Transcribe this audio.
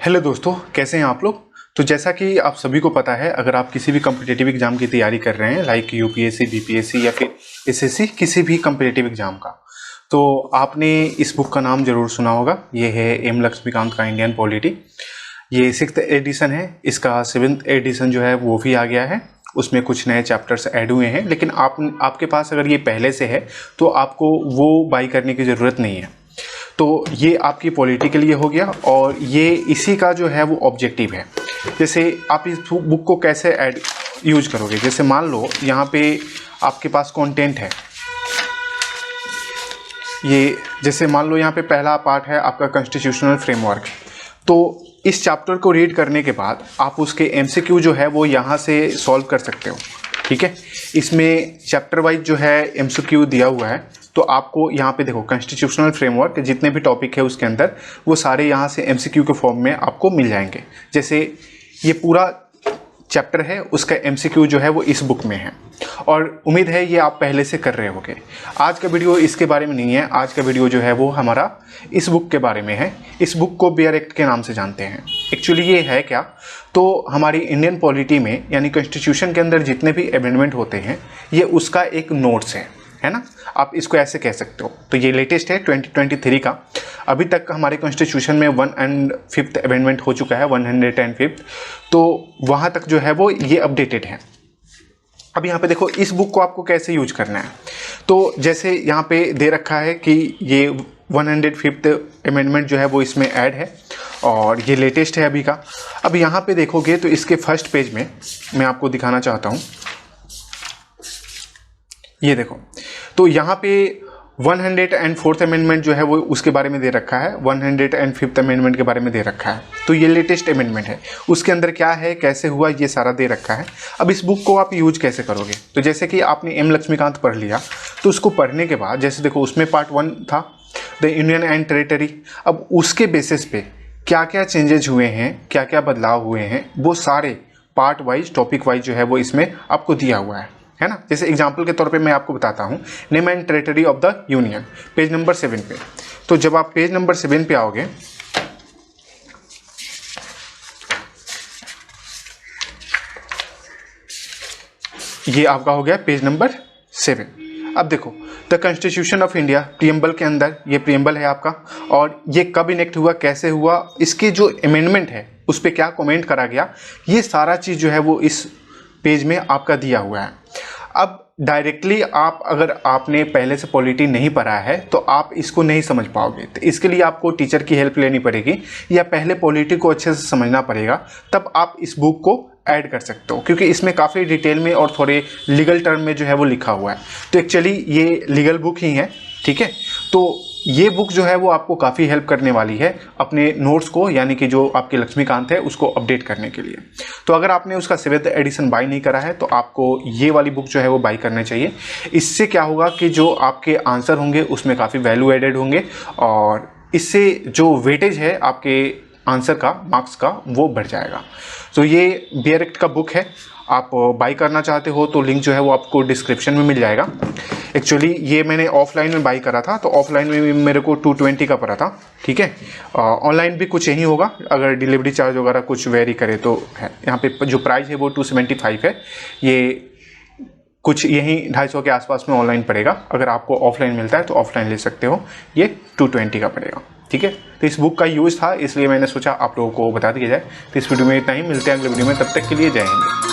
Hello दोस्तों, कैसे हैं आप लोग। तो जैसा कि आप सभी को पता है, अगर आप किसी भी कॉम्पिटिटिव एग्जाम की तैयारी कर रहे हैं लाइक यूपीएससी, बीपीएससी या फिर एसएससी, किसी भी कॉम्पिटिटिव एग्जाम का, तो आपने इस बुक का नाम जरूर सुना होगा। ये है एम लक्ष्मीकांत का इंडियन पॉलिटी। ये 6th एडिशन है। इसका 7th एडिशन जो है वो भी आ गया है। उसमें कुछ नए चैप्टर्स ऐड हुए हैं, लेकिन आपके पास अगर ये पहले से है तो आपको वो बाई करने की ज़रूरत नहीं है। तो ये आपकी पॉलिटी के लिए हो गया और ये इसी का जो है वो ऑब्जेक्टिव है। जैसे आप इस बुक को कैसे ऐड यूज करोगे, जैसे मान लो यहाँ पे आपके पास कंटेंट है। ये जैसे मान लो यहाँ पे पहला पार्ट है आपका कॉन्स्टिट्यूशनल फ्रेमवर्क। तो इस चैप्टर को रीड करने के बाद आप उसके एमसीक्यू जो है वो यहाँ से सॉल्व कर सकते हो। ठीक है, इसमें चैप्टर वाइज जो है एमसीक्यू दिया हुआ है। तो आपको यहाँ पे देखो कॉन्स्टिट्यूशनल फ्रेमवर्क जितने भी टॉपिक है उसके अंदर वो सारे यहाँ से एमसीक्यू के फॉर्म में आपको मिल जाएंगे। जैसे ये पूरा चैप्टर है, उसका एमसीक्यू जो है वो इस बुक में है और उम्मीद है ये आप पहले से कर रहे होगे। आज का वीडियो इसके बारे में नहीं है। आज का वीडियो जो है वो हमारा इस बुक के बारे में है। इस बुक को बेयर एक्ट के नाम से जानते हैं। एक्चुअली ये है क्या, तो हमारी इंडियन पॉलिटी में यानी कॉन्स्टिट्यूशन के अंदर जितने भी अमेंडमेंट होते हैं ये उसका एक नोट्स है ना, आप इसको ऐसे कह सकते हो। तो ये लेटेस्ट है 2023 का। अभी तक हमारे कॉन्स्टिट्यूशन में 105th अमेंडमेंट हो चुका है, 105th। तो वहाँ तक जो है वो ये अपडेटेड है। अब यहाँ पे देखो इस बुक को आपको कैसे यूज करना है। तो जैसे यहाँ पे दे रखा है कि ये 105th अमेंडमेंट जो है वो इसमें ऐड है और ये लेटेस्ट है अभी का। अब यहाँ पे देखोगे तो इसके फर्स्ट पेज में मैं आपको दिखाना चाहता हूँ। ये देखो, तो यहाँ पे 104th अमेंडमेंट जो है वो उसके बारे में दे रखा है, 105th अमेंडमेंट के बारे में दे रखा है। तो ये लेटेस्ट अमेंडमेंट है, उसके अंदर क्या है, कैसे हुआ, ये सारा दे रखा है। अब इस बुक को आप यूज कैसे करोगे, तो जैसे कि आपने एम लक्ष्मीकांत पढ़ लिया, तो उसको पढ़ने के बाद जैसे देखो उसमें पार्ट 1 था द यूनियन एंड टेरिटरी। अब उसके बेसिस पे क्या क्या चेंजेज हुए हैं, क्या क्या बदलाव हुए हैं, वो सारे पार्ट वाइज, टॉपिक वाइज जो है वो इसमें आपको दिया हुआ है ना। जैसे एग्जाम्पल के तौर पे मैं आपको बताता हूँ, name and territory of the union, page number 7 पे। तो जब आप पेज नंबर 7 पे आओगे, ये आपका हो गया पेज नंबर 7। अब देखो the constitution of India, preamble के अंदर ये प्रीएम्बल है आपका, और ये कब इनेक्ट हुआ, कैसे हुआ, इसके जो अमेंडमेंट है उस पर क्या कमेंट करा गया, ये सारा चीज़ जो है वो इस पेज में आपका दिया हुआ है। अब डायरेक्टली आप अगर आपने पहले से पॉलिटी नहीं पढ़ा है तो आप इसको नहीं समझ पाओगे। तो इसके लिए आपको टीचर की हेल्प लेनी पड़ेगी या पहले पॉलिटी को अच्छे से समझना पड़ेगा, तब आप इस बुक को ऐड कर सकते हो, क्योंकि इसमें काफ़ी डिटेल में और थोड़े लीगल टर्म में जो है वो लिखा हुआ है। तो एक्चुअली ये लीगल बुक ही है। ठीक है, तो ये बुक जो है वो आपको काफ़ी हेल्प करने वाली है अपने नोट्स को, यानी कि जो आपके लक्ष्मीकांत है उसको अपडेट करने के लिए। तो अगर आपने उसका 7th एडिशन बाई नहीं करा है तो आपको ये वाली बुक जो है वो बाई करना चाहिए। इससे क्या होगा कि जो आपके आंसर होंगे उसमें काफ़ी वैल्यू एडेड होंगे और इससे जो वेटेज है आपके आंसर का, मार्क्स का, वो बढ़ जाएगा। तो ये बेयर एक्ट का बुक है। आप बाई करना चाहते हो तो लिंक जो है वो आपको डिस्क्रिप्शन में मिल जाएगा। एक्चुअली ये मैंने ऑफलाइन में बाई करा था, तो ऑफलाइन में मेरे को 220 का पड़ा था। ठीक है, ऑनलाइन भी कुछ यही होगा, अगर डिलीवरी चार्ज वगैरह कुछ वेरी करे तो है। यहाँ पे जो प्राइस है वो 275 है। ये कुछ यही 250 के आसपास में ऑनलाइन पड़ेगा। अगर आपको ऑफलाइन मिलता है तो ऑफलाइन ले सकते हो, ये 220 का पड़ेगा। ठीक है, तो इस बुक का यूज़ था इसलिए मैंने सोचा आप लोगों को बता दिया जाए। तो इस वीडियो में इतना ही, मिलते हैं अगले वीडियो में, तब तक के लिए जय हिंद।